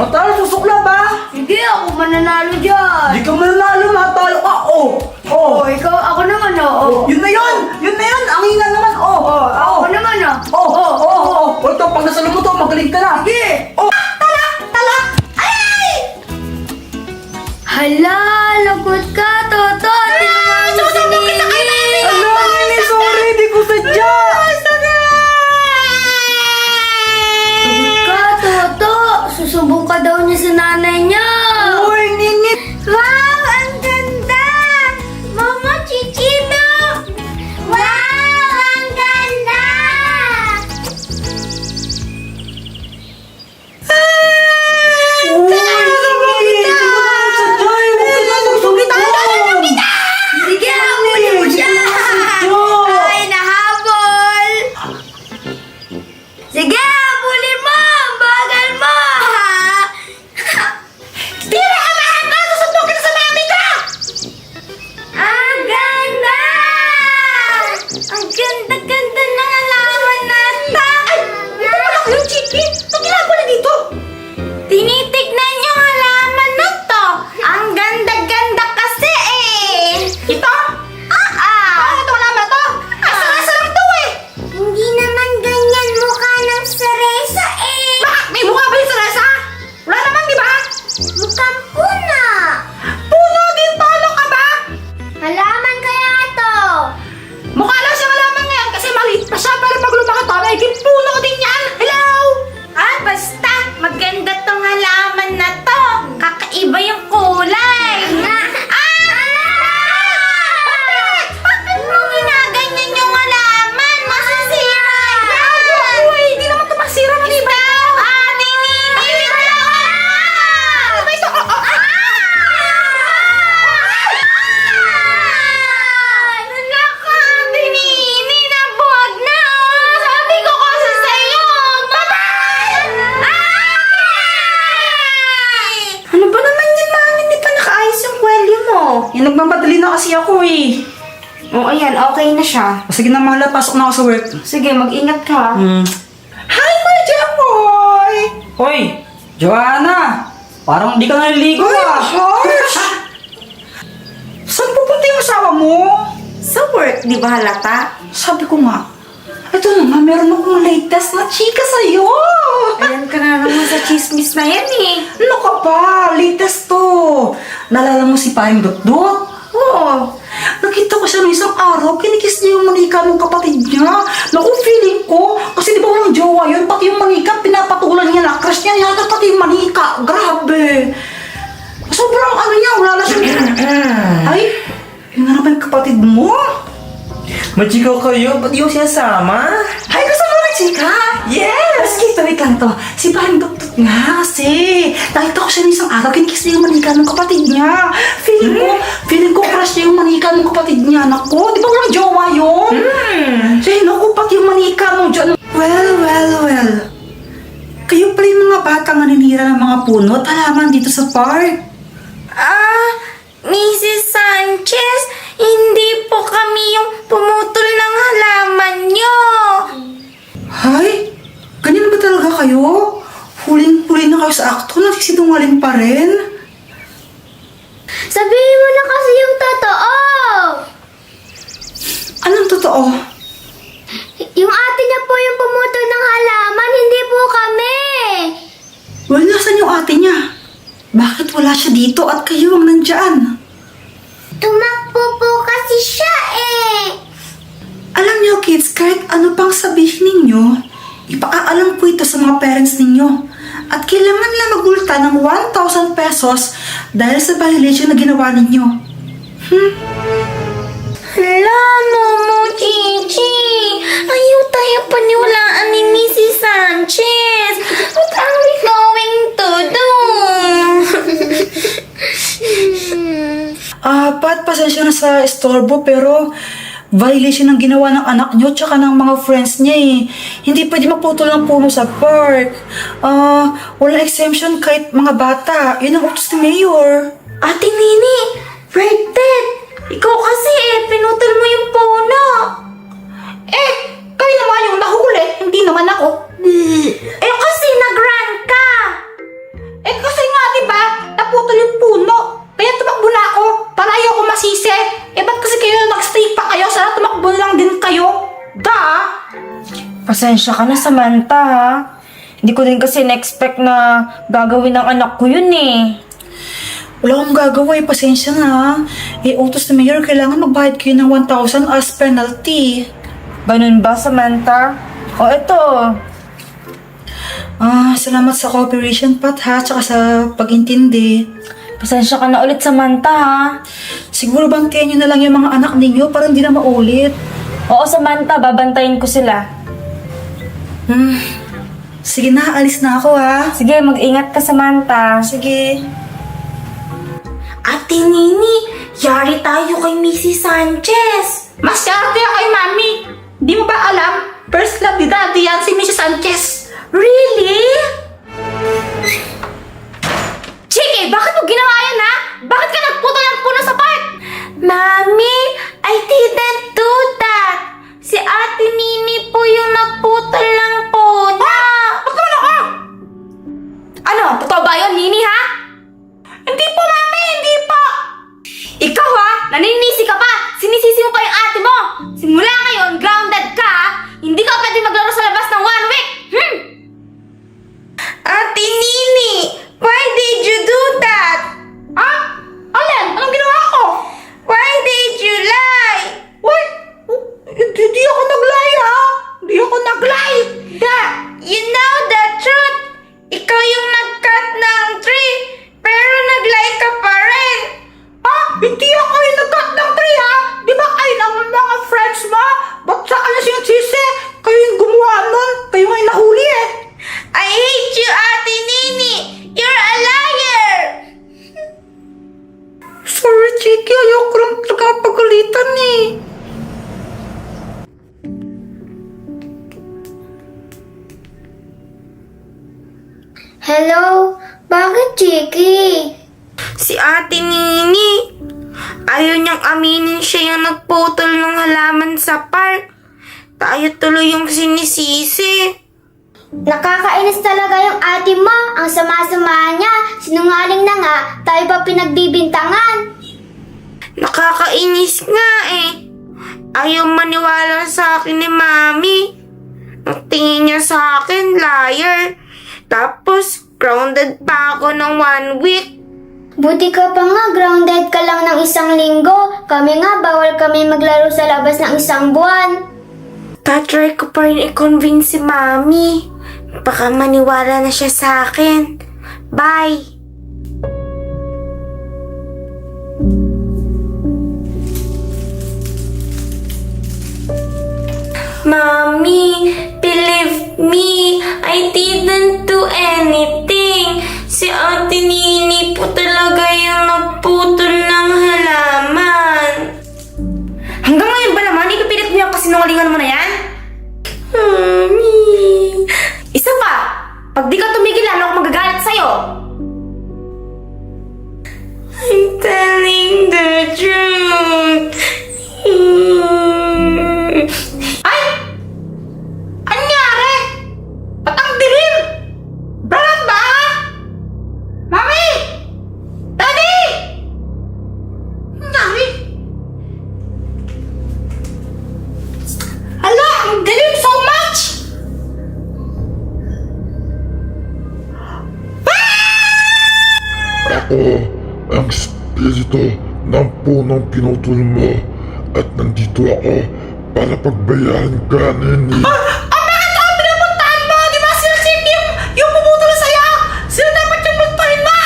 Matalo, susukla ba? Sige, ako mananalo dyan. Di ka mananalo, matalo ka. Oh, ikaw, ako naman, oh. Yun na yun! Yun na yun! Ang hina naman! Ako naman, Ito, pag nasalo mo to, magaling ka na! Sige. Talak! Ay! Hala, lagot ka, Toto. Susunod kita kay Mami. Ala, Nini, sorry! Di ko sadya! Lagot ka, Toto. Susubok ka daw niya sa nanay niya. Uy, Nini! Wow, ang ganda! Mama, chichino! Wow, ang ganda! Sige, habulin mo siya! Ay, nahabol! Sige, habulin mo! Ang bagal mo! Tira ka mahaba! Susundukin sa mami ka! Ang ganda! Ang ganda-ganda ng alaman na ito! Ay! Ito pala kayo, Chiki! Anong ginagawa na dito? Tinitignan yung halaman na to! Ang ganda-ganda kasi eh! Ito? Ito halaman to? Ay, sarasa lang to eh! Hindi naman ganyan mukha ng saresa eh! Bakit? May mukha ba yung saresa? Wala naman, di ba? Mukhang puno! Puno din, talo ka ba? Halaman kaya to! Mukha lang siyang halaman ngayon kasi maliit pa siya, pero pag lumaki to, may puno din yan! Hello? Basta! Maganda tong halaman na to! Kakaiba yung kulay! Bakit mo ginaganyan yung halaman? Masisira yan! Uy, hindi naman ito masira, maliba! Ate Nini! Ano ba ito? Naka, Ate Nini! Nabuwag na! Sabi ko kasi sa'yo! Ano ba naman yan, Mami? Hindi pa nakaayos yung kwelyo mo. Yan, nagmamadali na kasi ako eh. Ayan, okay na siya. Sige na, mahal, pasok na ako sa work. Sige, mag-ingat ka. Hi, Kuya Boy! Hoy, Joanna! Parang di ka naliligo Saan pupunta yung asawa mo? Sa work, di ba halata? Sabi ko nga, ito na nga, meron akong latest na chika sa'yo! Ayan ka na naman sa chismis na yan eh. Ano ka ba? Latest to! Nalala mo si Paring Dot-Dot? Oo. Nakita ko siya ng isang araw, kinikiss niya yung manika ng kapatid niya. Naku, feeling ko, kasi di ba walang jowa yun, pati yung manika, pinapatulan niya na crush niya, yata pati yung manika. Grabe! Sobrang ano niya, wala na siya. Ay, yun na naman yung kapatid mo? Machikaw kayo? Ba't yung sinasama? Ay, gusto mo na, chika? Yes! Wait lang to. Si Paring Dot-Dot nga kasi. Nakita ko siya ng isang araw, kinikiss niya yung manika ng kapatid niya. Feeling ko crush niya yung manika ng kapatid niya. Naku, di ba walang jowa yun? Say, naku, pati yung manika mo dyan. Well. Kayo pala yung mga batang naninira ng mga puno at halaman dito sa park. Mrs. Sanchez, hindi po kami yung pumutol ng halaman nyo. Hay, ganyan ba talaga kayo? Huling-huli na kayo sa akto, nagsisinungaling pa rin. Sabihin mo na kasi yung totoo. Anong totoo? Yung ate niya po yung pumutol ng halaman, hindi po kami. Well, nasan yung ate niya? Bakit wala siya dito at kayo ang nandyan? Tumakbo po kasi siya eh. Alam niyo kids, kahit ano pang sabihin ninyo, ipakaalam ko ito sa mga parents ninyo. At kailangan lang magulta ng 1,000 pesos dahil sa violation na ginawa ninyo. Hala, Momo Chichi. Ayaw tayo paniwalaan ni Mrs. Sanchez. What are we going to do? Pat, pasensya na sa istorbo pero violation ang ginawa ng anak nyo tsaka ng mga friends niya eh. Hindi pwede magputol ng puno sa park. Walang exemption kahit mga bata. Yun ang utos ni Mayor. Ate Nini, Fredted, ikaw kasi pinutol mo yung puno. Kayo naman yung nahuli, hindi naman ako. Kasi nag-run ka. Pasensya ka na, Samantha, ha? Hindi ko din kasi na-expect na gagawin ng anak ko yun eh. Wala akong gagawa eh, pasensya na ha. Utos na mayor, kailangan magbayad kayo ng 1,000 as penalty. Ganun ba, Samantha? O eto, Salamat sa cooperation, Pat ha, tsaka sa pag-intindi. pasensya ka na ulit, Samantha, ha? Siguro bantayan nyo na lang yung mga anak ninyo para hindi na maulit. Oo, Samantha, babantayin ko sila. Sige na, alis na ako ha. Sige, mag-ingat ka, Samantha. Sige. Ate Nini, yari tayo kay Mrs. Sanchez. Mas arte kay Mami. Di mo ba alam? First love ni Daddy yan si Mrs. Sanchez. Really? Chiki, bakit mo ginawa yan, ha? Bakit ka nagputol ng puno sa park? Mami, I didn't do that. Si Ate Nini po yung nagputol ng puno. Pagkaman ako! Ano? Totoo ba yun, Nini, ha? Hindi po, Mami! Hindi po! Ikaw, ha? Naninisi ka pa. Sinisisi mo pa yung ate mo. Simula ngayon, grounded ka, ha? Hindi ka pwede maglaro sa labas ng 1 week. Ate Nini, why did you do that? Ha? Alin? Anong ginawa ko? Why did you lie? Why? Hindi ako nag-lie ha? Hindi ako nag-lie! You know the truth. Ikaw yung nag-cut ng tree, pero nag-lie ka pa rin. Ha? Hindi ako yung nag-cut ng tree ha? Di ba kayo ng mga friends mo? Ba't sa kanya sinisisi? Kayo yung gumawa nun. Kayo nga yung nahuli eh. I hate you, Ate Nini. You're a liar. Sorry, Chiki. Ayoko lang talaga mapagalitan eh. Hello? Bakit, Chiki? Si Ate Nini. Ayaw niyang aminin siya yung nagputol ng halaman sa park. Tayo tuloy yung sinisisi. Nakakainis talaga yung ate mo. Ang sama-sama niya. Sinungaling na nga, tayo pa pinagbibintangan. Nakakainis nga eh. Ayaw maniwala sa akin ni Mami. Ang tingin niya sa akin, liar. Tapos, grounded pa ako ng 1 week. Buti ka pa nga, grounded ka lang ng 1 linggo. Kami nga, bawal kami maglaro sa labas ng 1 buwan. Tatry ko pa rin i-convince si Mami. Baka maniwala na siya sa akin. Bye! Mommy, believe me, I didn't do anything. Si Ate Nini po talaga yung nagputol ng halaman. Hanggang ngayon ba naman, ipipilit mo yung kasinungalingan mo na yan? Mommy. Isa pa, pag di ka tumigil, lalo ako magagalit sa'yo. I'm telling the truth. Ay! Anyari? Ba't ang dilim? Balat ba? Mami! Daddy! Anyari? Ala, ang dilim so much! Ako ang spirito ng punong pinutol mo at nandito ako para pagbayaran ka, Nini. Bakit ako pinapuntahan mo? Di ba sila yung pumutol sa'yo? Sila dapat yung puntahin mo!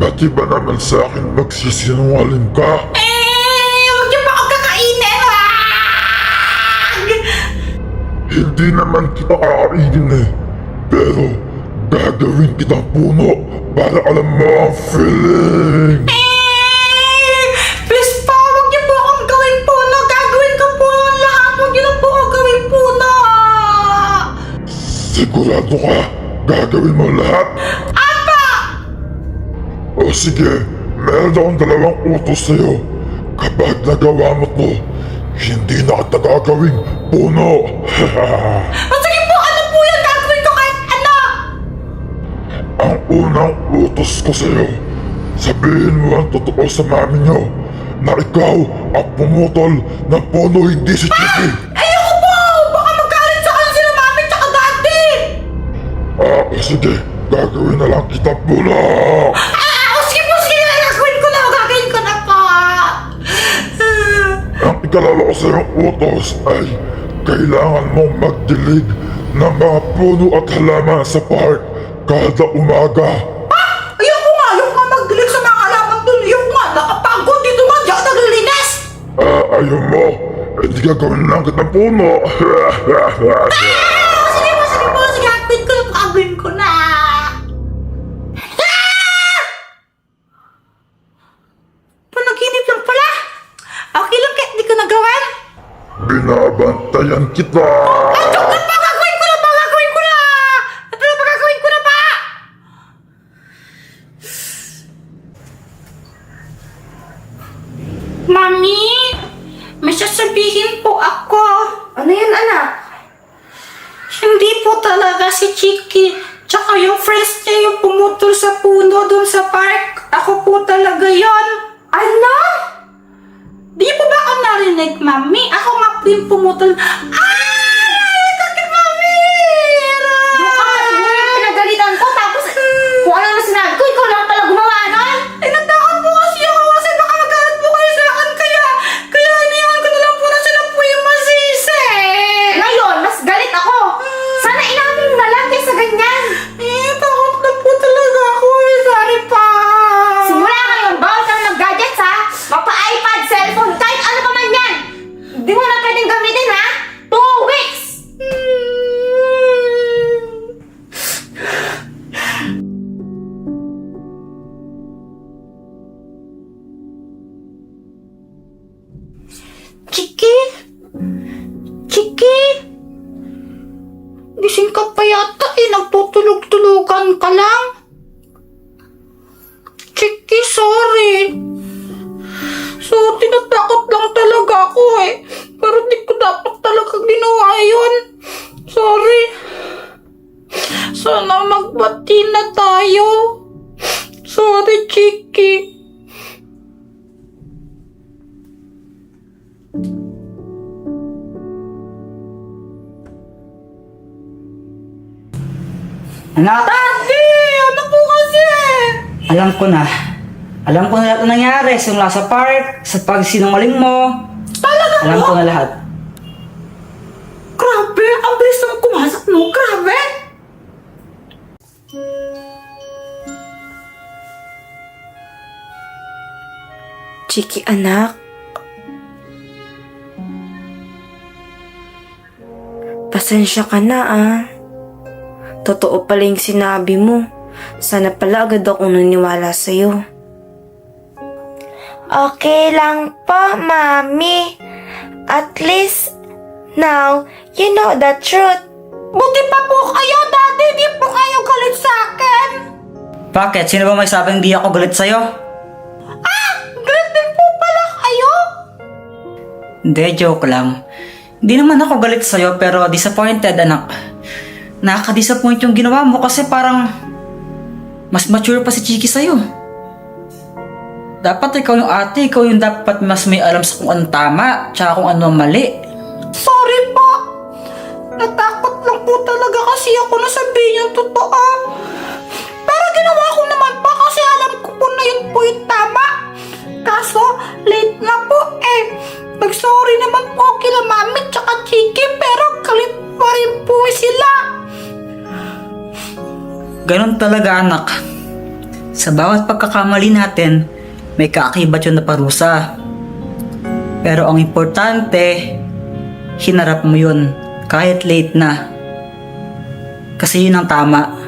Pati ba naman sa akin magsisinungaling ka? Huwag niyo pa ako kakainin! Hindi naman kita kakainin eh. Pero gagawin kitang puno para alam mo ang feeling. Please pa, huwag niyo po akong gawin puno. Gagawin ko po ang lahat. Huwag niyo na po akong gawin puno. Sigurado ka gagawin mo lahat? Apa! O sige, meron akong 2 utos sa'yo. Kapag nagawa mo to, hindi na kita gagawing puno. O sige po, ano po yung gagawin ko kahit ano? Ang unang utos ko sa'yo, sabihin mo ang totoo sa mami niyo na ikaw ang pumutol ng puno, hindi si Chicky. Ayoko po! Baka magalit sa kanya sila sige, gagawin na lang kita puno! Sige po, sige na, gagawin ko na po. Ang ikalala ko sa iyong utos ay kailangan mong magdilig ng mga puno at halaman sa park kada umaga. Ayoko nga magdilig sa mga halaman dun. Ayoko nga, nakapagod dito nga, di ako naglilinis. Ayaw mo, hindi gagawin lang kitang puno. Sige po, gagawin ko na. Panaginip lang pala. Okay lang kahit di ko nagawan. Binabantayan kita! Gagawin ko na pa. Mami, may sasabihin po ako. Ano yan, anak? Hindi po talaga si Chiki. Tsaka yung friends niya yung pumutol sa puno dun sa park. Ako po talaga yon. Ano? Di po ba ako narinig, Mami? Ako nga po yung pumutol. Bakit, Mami? Yung kapatid mo yung pinagalitan ko, tapos kung ano na sinabi ko, ikaw lang pala gumawa nun? Natakot po kasi ako kasi baka magalit po kayo sa akin. Kaya iniwan ko na lang po na sila po yung masisi. Ngayon, mas galit ako. Sana inamin mo na lang kaysa ganyan. Takot na po talaga ako eh. Sorry pa. Simula ngayon, bawal ka na mag-gadgets ha. Mapa-iPad, cellphone, kahit ano pa man yan. Hindi mo na pwedeng gamitin ha. 2 weeks. Chiki? Gising ka pa yata eh. Nagtutulog-tulugan ka lang. Chiki, sorry. So, tinatakot lang talaga ako eh. Pero di ko dapat talaga ginawa yun. Sorry. Sana magbati na tayo. Sorry, Chiki. Anak, Daddy! Ano po kasi? alam ko na. Alam ko na lahat na nangyari. Simula sa park, sa pagsinungaling mo. Talaga Alam po? ko na lahat. Grabe! Ang bilis naman kumasak, no? Grabe! Chiki, anak. Pasensya ka na ah. Totoo pala yung sinabi mo. Sana pala agad akong naniwala sa'yo. Okay lang po, Mami. At least, now, you know the truth. Buti pa po kayo, Daddy! Di po kayo galit sa akin! Bakit? Sino ba may sabing di ako galit sa'yo? Galit din po pala kayo! Hindi, joke lang. Hindi naman ako galit sa'yo pero disappointed, anak. Nakaka-disappoint yung ginawa mo kasi parang mas mature pa si Chiki sa'yo. Dapat ikaw yung ate, ikaw yung dapat mas may alam sa kung anong tama, tsaka kung ano mali. Sorry po! Natakot lang po talaga kasi ako na sabihin yung totoo. Pero ginawa ko naman pa kasi alam ko po na yun po yung tama. Kaso, late na po eh. Nag-sorry naman po kila Mami tsaka Chiki pero galit pa rin po sila. Ganon talaga, anak. Sa bawat pagkakamali natin, may kaakibat yun na parusa. Pero ang importante, hinarap mo yun kahit late na. Kasi yun ang tama.